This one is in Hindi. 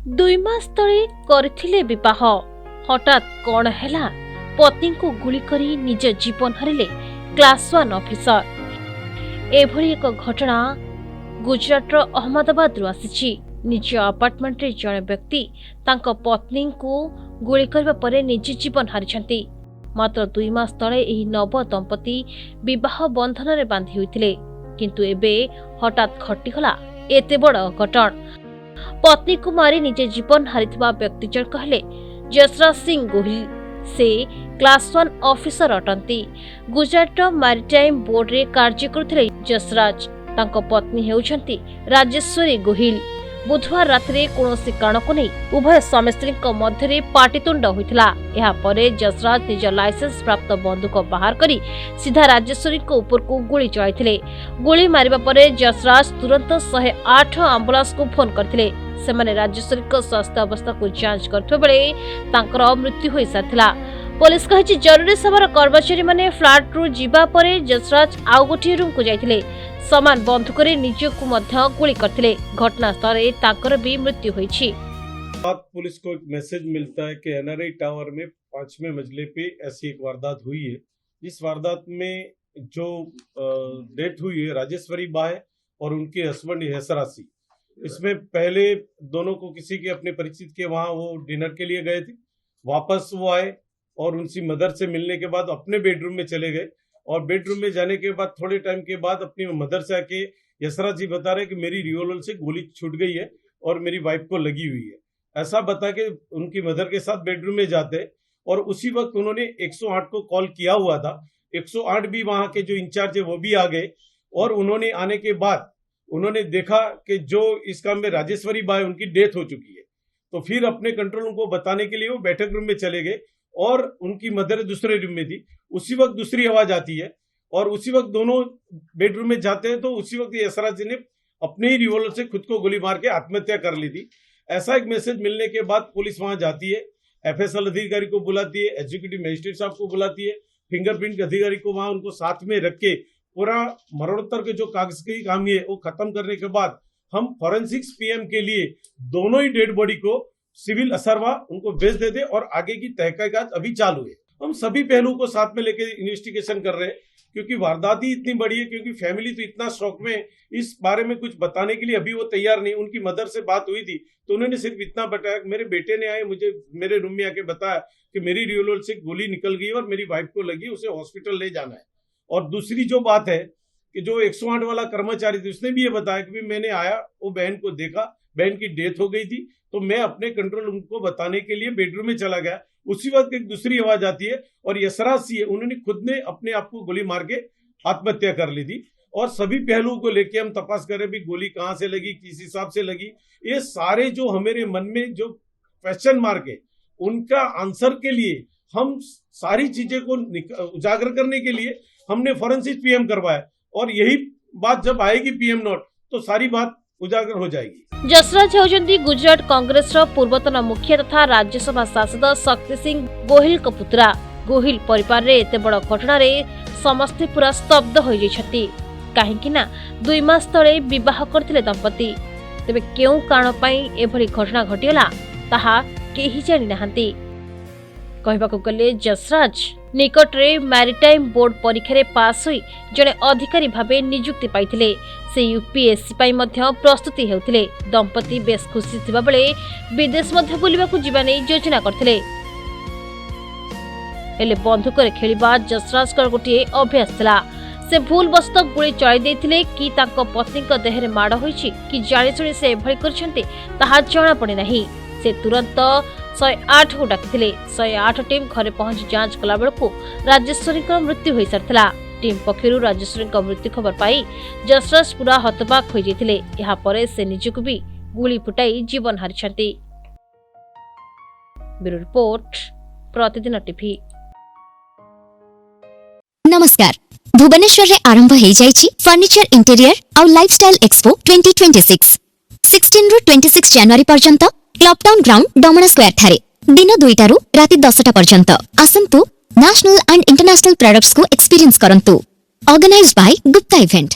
दुई मास तले करथिले विवाह हठात कौन हैला पत्नी को गुली करी निज जीवन हरिले क्लास 1 ऑफिसर। एभली एक घटना गुजरात अहमदाबाद रु आसीछि। निज अपार्टमेंट रे जने व्यक्ति तांको पत्नी को गुली करबा परे निज जीवन हारिछंती। मात्र 2 मास तले एही नव दंपति विवाह बंधन रे बांधी होइतिले, किंतु एबे हठात घटिगला एते बड़ घटन। पत्नी को मारी निजे जीवन हारिथिबा व्यक्ति जन कहले जसराज सिंह गोहिल। से क्लास 1 ऑफिसर अटंती। गुजरात मैरिटाइम बोर्ड रे कार्य करथिले जसराज। तांको पत्नी हेउछंती राजेश्वरी गोहिल। बुधवार रात्रि कोनोसी कारण को नहीं उभय स्वामी मध्य पाटितुंड होइथिला। एहा परे जसराज निज लाइसेंस प्राप्त बंदूक बाहर करी सीधा राजेश्वरी को ऊपर को गोली चलाइथिले। गोली मारिबा परे जसराज तुरंत 108 एम्बुलेंस को फोन करथिले। सेमाने राजेश्वरी को स्वास्थ्य अवस्था को जांच करथो बेले तांकर मृत्यु होई सारथिला। पुलिस कहिछि जरूरी सेवार कर्मचारी माने फ्लैट रु जीवा परे जसराज आउ गोटी रूम को जाइथिले। समान बंदूक रे निज को मध्य गोली करथिले। घटना स्थल रे तांकर भी मृत्यु होईछि। पुलिस को एक मैसेज मिलता है कि एनआरआई टावर में 5वें मंजिले पे ऐसी एक वारदात हुई है। इस वारदात में जो डेथ हुई है राजेश्वरी बा है और उनके हस्बैंड हैसरासी। इसमें पहले दोनों को किसी के अपने परिचित के वहां वो डिनर के लिए गए थे। वापस वो आए और उनकी मदर से मिलने के बाद अपने बेडरूम में चले गए और बेडरूम में जाने के बाद थोड़े टाइम के बाद अपनी मदर से आके यशराज जी बता रहे कि मेरी रिवॉल्वर से गोली छूट गई है और मेरी वाइफ को लगी हुई है। ऐसा बता के उनकी मदर के साथ बेडरूम में जाते और उसी वक्त उन्होंने 108 को कॉल किया हुआ था। 108 भी वहां के जो इंचार्ज है वो भी आ गए और उन्होंने आने के बाद उन्होंने देखा कि जो इस काम में राजेश्वरी बाई उनकी डेथ हो चुकी है। तो फिर अपने कंट्रोल रूम को बताने के लिए वो बैठक रूम में चले गए और उनकी मदर दूसरे रूम में थी। उसी वक्त दूसरी आवाज आती है और उसी वक्त दोनों बेडरूम में जाते हैं तो उसी वक्त यशराज जी ने अपने ही रिवॉल्वर से खुद को गोली मार के आत्महत्या कर ली थी। ऐसा एक मैसेज मिलने के बाद पुलिस वहां जाती है, एफएसएल अधिकारी को बुलाती है, एग्जीक्यूटिव मजिस्ट्रेट साहब को बुलाती है, फिंगरप्रिंट अधिकारी को वहां उनको साथ में रख के पूरा मरणोत्तर के जो कागजी काम है वो खत्म करने के बाद हम फॉरेंसिक्स पीएम के लिए दोनों ही डेड बॉडी को सिविल असरवा उनको भेज देते और आगे की तहकीकात अभी चालू है। हम सभी पहलुओं को साथ में लेकर इन्वेस्टिगेशन कर रहे हैं क्योंकि वारदात ही इतनी बड़ी है, क्योंकि फैमिली तो इतना शौक में इस बारे में कुछ बताने के लिए अभी वो तैयार नहीं। उनकी मदर से बात हुई थी तो उन्होंने सिर्फ इतना बताया, मेरे बेटे ने आए मुझे मेरे रूम में आके बताया कि मेरी रिवॉल्वर से गोली निकल गई और मेरी वाइफ को लगी, उसे हॉस्पिटल ले जाना है। और दूसरी जो बात है कि जो 108 वाला कर्मचारी थी उसने भी ये बताया कि मैंने आया, वो बहन को देखा, बहन की डेथ हो गई थी, तो मैं अपने कंट्रोल रूम को बताने के लिए बेडरूम में चला गया। उसी वक्त एक दूसरी आवाज आती है और यशराज सी है उन्होंने खुद ने अपने आप को गोली मार के आत्महत्या कर ली थी। और सभी पहलुओं को लेके हम तपास कर रहे भी गोली कहां से लगी, किस हिसाब से लगी, ये सारे जो हमारे मन में जो क्वेश्चन मार्क है उनका आंसर के लिए हम सारी चीजें को उजागर करने के लिए हमने फॉरेंसिक पीएम करवाया और यही बात जब आएगी पीएम नोट तो सारी बात उजागर हो जाएगी। जसराज होजंती गुजरात कांग्रेस रो पूर्वतन मुखिया तथा राज्यसभा सांसद शक्ति सिंह गोहिल को पुत्रा। गोहिल परिवार रे एते बड़ घटना रे समस्ते पूरा स्तब्ध हो जाइछथि। काहेकि ना 2 मास तले विवाह करथिले दंपति। तबे केउ कारण पई एभली घटना घटियला ताहा केही जानि नाहंती। कहबाको गले जसराज निकट रे मैरिटाइम बोर्ड परीक्षा रे पास होई जने अधिकारी भाबे नियुक्ति पाइथिले। से यूपीएससी पाई मध्य प्रस्तुति हेउथिले। दंपति बेस खुशी थिबा बेले विदेश मध्य बुलिबाकू जिबा नै योजना करथिले। हेले बंधुक रे खेलिबा जसराज कर गोटिए अभ्यास थिला। से भूल बस्त गुली चलाई देथिले कि तांको पत्नी को देहरे माड़ होईछि कि जानि सुनि से एभଳି करछन्ते ताहा जणा पड़े नाही। से तुरंत 108 को डाकिथिले। 108 टीम घरे पहुंची जांच कला बेलकू राजेश्वरी को मृत्यु होई सरथिला। टीम पक्षरु राजेश्वरी को मृत्यु खबर पाई जसराज पूरा हतबाक होई जेथिले। एहा परे से निजकु भी गुली फुटाई जीवन हारिछन्ती। Bureau report Pratidin TV. नमस्कार, भुवनेश्वर रे आरंभ हो जाइछि फर्निचर इंटीरियर और लाइफस्टाइल एक्सपो 2026। 16 रु 26 जनवरी पर्यंत club town ground Damana square थारे दिन 2टा रु राति 10टा पर्यंत आसंतु नेशनल एंड इंटरनेशनल प्रोडक्ट्स को एक्सपीरियंस करंतु। Organised by Gupta event.